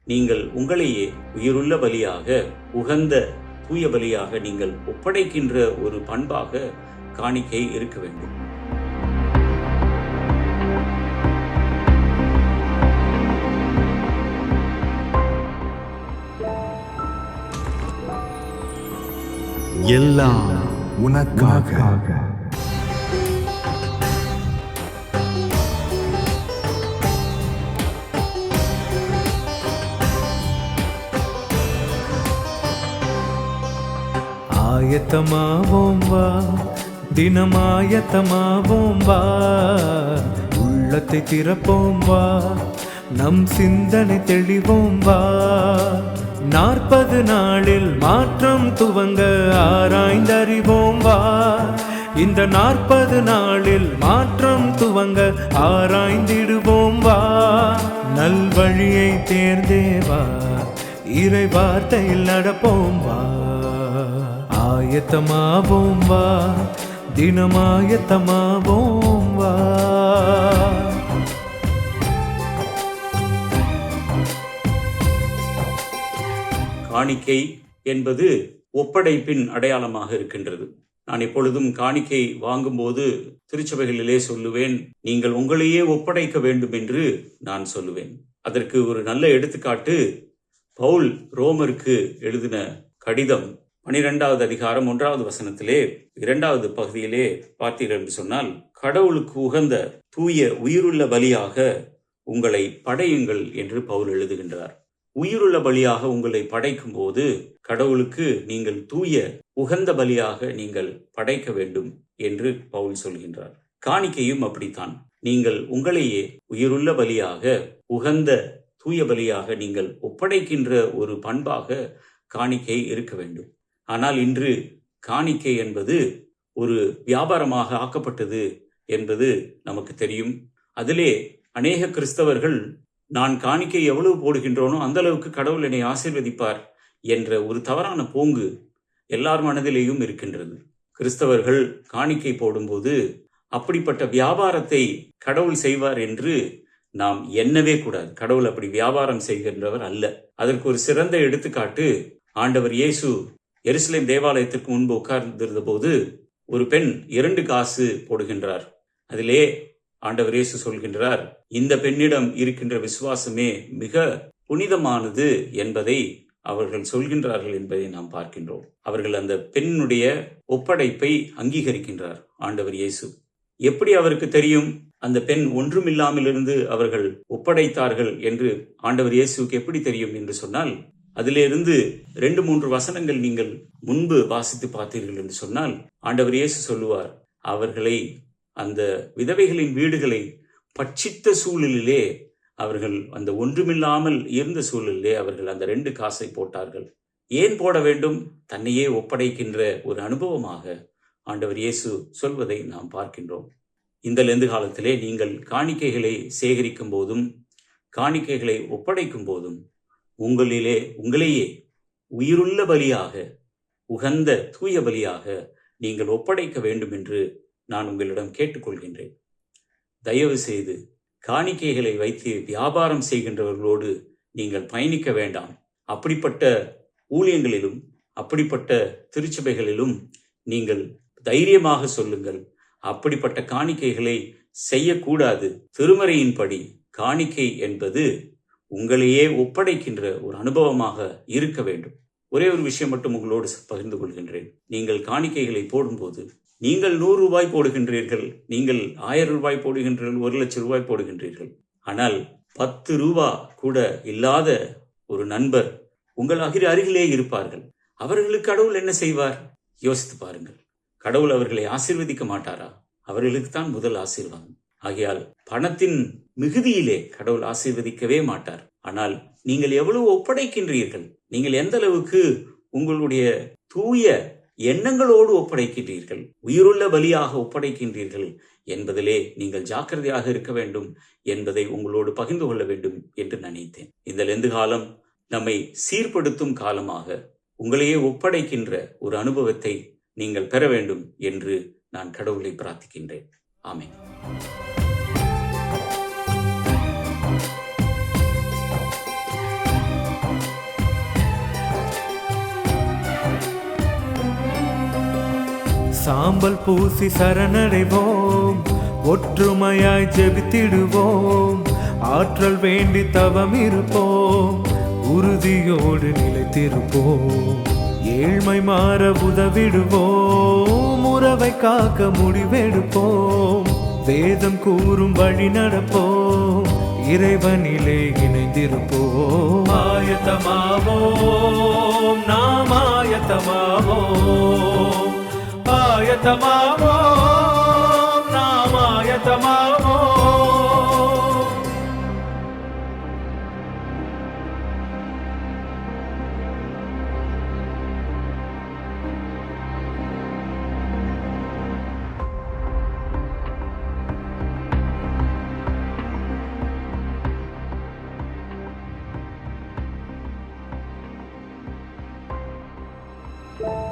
நீங்கள் உங்களையே உயிருள்ள பலியாக, உகந்த தூய பலியாக நீங்கள் ஒப்படைக்கின்ற ஒரு பண்பாக காணிக்கை இருக்க வேண்டும். எல்லாம் உனக்காக. ஆயத்தமாவோம் வா, தினமாயத்தமாவோம் வா, உள்ளத்தை திறப்போம் வா, நம் சிந்தனை தெளிவோம் வா. 40 நாளில் மாற்றம் துவங்க ஆராய்ந்தறிவோம் வா. இந்த 40 நாளில் மாற்றம் துவங்க ஆராய்ந்திடுவோம் வா. நல்வழியை தேர்ந்தேவா, இறை வார்த்தையில் நடப்போம் வா. ஆயத்தமாவோம் வா, தினமாயத்தமாவோம் வா. காணிக்கை என்பது ஒப்படைப்பின் அடையாளமாக இருக்கின்றது. நான் எப்பொழுதும் காணிக்கை வாங்கும்போது திருச்சபைகளிலே சொல்லுவேன், நீங்கள் உங்களையே ஒப்படைக்க வேண்டும் என்று நான் சொல்லுவேன். அதற்கு ஒரு நல்ல எடுத்துக்காட்டு பவுல் ரோமருக்கு எழுதின கடிதம் 12வது அதிகாரம் 1வது வசனத்திலே 2வது பகுதியிலே பார்த்தீர்கள் என்று சொன்னால், கடவுளுக்கு உகந்த தூய உயிருள்ள பலியாக உங்களை படையுங்கள் என்று பவுல் எழுதுகின்றார். உயிருள்ள பலியாக உங்களை படைக்கும் போது கடவுளுக்கு நீங்கள் தூய உகந்த பலியாக நீங்கள் படைக்க வேண்டும் என்று பவுல் சொல்கின்றார். காணிக்கையும் அப்படித்தான். நீங்கள் உங்களையே உயிருள்ள பலியாக, உகந்த தூய பலியாக நீங்கள் ஒப்படைக்கின்ற ஒரு பண்பாக காணிக்கை இருக்க வேண்டும். ஆனால் இன்று காணிக்கை என்பது ஒரு வியாபாரமாக ஆக்கப்பட்டது என்பது நமக்கு தெரியும். அதிலே அநேக கிறிஸ்தவர்கள், நான் காணிக்கை எவ்வளவு போடுகின்றோனோ அந்த அளவுக்கு கடவுள் என்னை ஆசீர்வதிப்பார் என்ற ஒரு தவறான போங்கு எல்லார் மனதிலேயும் இருக்கின்றது. கிறிஸ்தவர்கள் காணிக்கை போடும்போது அப்படிப்பட்ட வியாபாரத்தை கடவுள் செய்வார் என்று நாம் எண்ணவே கூடாது. கடவுள் அப்படி வியாபாரம் செய்கின்றவர் அல்ல. அதற்கு ஒரு சிறந்த எடுத்துக்காட்டு, ஆண்டவர் இயேசு எருசலேம் தேவாலயத்திற்கு முன்பு உட்கார்ந்திருந்த போது ஒரு பெண் 2 காசு போடுகின்றார். அதிலே ஆண்டவர் இயேசு சொல்கின்றார், இந்த பெண்ணிடம் இருக்கின்ற விசுவாசமே மிக புனிதமானது என்பதை அவர்கள் சொல்கின்றார்கள் என்பதை நாம் பார்க்கின்றோம். அவர்கள் அந்த பெண்ணுடைய ஒப்படைப்பை அங்கீகரிக்கின்றார் ஆண்டவர் இயேசு. எப்படி அவருக்கு தெரியும் அந்த பெண் ஒன்றுமில்லாமல் இருந்து அவர்கள் ஒப்படைத்தார்கள் என்று ஆண்டவர் இயேசுக்கு எப்படி தெரியும் என்று சொன்னால், அதிலிருந்து 2-3 வசனங்கள் நீங்கள் முன்பு வாசித்து பார்த்தீர்கள் என்று சொன்னால், ஆண்டவர் இயேசு சொல்லுவார், அவர்களை, அந்த விதவைகளின் வீடுகளை பட்சித்த சூழலிலே, அவர்கள் அந்த ஒன்றுமில்லாமல் இருந்த சூழலிலே அவர்கள் அந்த 2 காசை போட்டார்கள். ஏன் போட வேண்டும்? தன்னையே ஒப்படைக்கின்ற ஒரு அனுபவமாக ஆண்டவர் இயேசு சொல்வதை நாம் பார்க்கின்றோம். இந்த லெந்து காலத்திலே நீங்கள் காணிக்கைகளை சேகரிக்கும் போதும் காணிக்கைகளை ஒப்படைக்கும் போதும் உங்களையே உயிருள்ள பலியாக, உகந்த தூய பலியாக நீங்கள் ஒப்படைக்க வேண்டும் என்று நான் உங்களிடம் கேட்டுக்கொள்கின்றேன். தயவு செய்து காணிக்கைகளை வைத்து வியாபாரம் செய்கின்றவர்களோடு நீங்கள் பயணிக்க வேண்டாம். அப்படிப்பட்ட ஊழியங்களிலும் அப்படிப்பட்ட திருச்சபைகளிலும் நீங்கள் தைரியமாக சொல்லுங்கள், அப்படிப்பட்ட காணிக்கைகளை செய்யக்கூடாது. திருமறையின்படி காணிக்கை என்பது உங்களையே ஒப்படைக்கின்ற ஒரு அனுபவமாக இருக்க வேண்டும். ஒரே ஒரு விஷயம் மட்டும் உங்களோடு பகிர்ந்து கொள்கின்றேன். நீங்கள் காணிக்கைகளை போடும்போது, நீங்கள் 100 ரூபாய் போடுகின்றீர்கள், நீங்கள் 1000 ரூபாய் போடுகின்றீர்கள், 1 லட்சம் ரூபாய் போடுகின்றீர்கள். ஆனால் 10 ரூபா கூட இல்லாத ஒரு நண்பர் உங்கள் அருகிலே இருப்பார்கள். அவர்களுக்கு கடவுள் என்ன செய்வார்? யோசித்து பாருங்கள். கடவுள் அவர்களை ஆசீர்வதிக்க மாட்டாரா? அவர்களுக்கு தான் முதல் ஆசீர்வாதம். ஆகையால் பணத்தின் மிகுதியிலே கடவுள் ஆசீர்வதிக்கவே மாட்டார். ஆனால் நீங்கள் எவ்வளவு ஒப்படைக்கின்றீர்கள், நீங்கள் எந்த அளவுக்கு உங்களுடைய தூய எண்ணங்களோடு ஒப்படைக்கின்றீர்கள், உயிருள்ள பலியாக ஒப்படைக்கின்றீர்கள் என்பதிலே நீங்கள் ஜாக்கிரதையாக இருக்க வேண்டும் என்பதை உங்களோடு பகிர்ந்து கொள்ள வேண்டும் என்று நினைத்தேன். இந்த லெந்து காலம் நம்மை சீர்படுத்தும் காலமாக, உங்களையே ஒப்படைக்கின்ற ஒரு அனுபவத்தை நீங்கள் பெற வேண்டும் என்று நான் கடவுளை பிரார்த்திக்கின்றேன். ஆமென். சாம்பல் பூசி சரணடைவோம், ஒற்றுமையாய் ஜெபித்திடுவோம், ஆற்றல் வேண்டி தவம் இருப்போம், உறுதியோடு நிலைத்திருப்போம், ஏழ்மை மாற உதவிடுவோம், உறவை காக்க முடிவெடுப்போம், வேதம் கூறும் வழி நடப்போம், இறைவனிலே இணைந்திருப்போம். ஆயத்தமாவோம், நாம் ஆயத்தமாவோம், ஆயத்தமாவோம், நாம் ஆயத்தமாவோம். you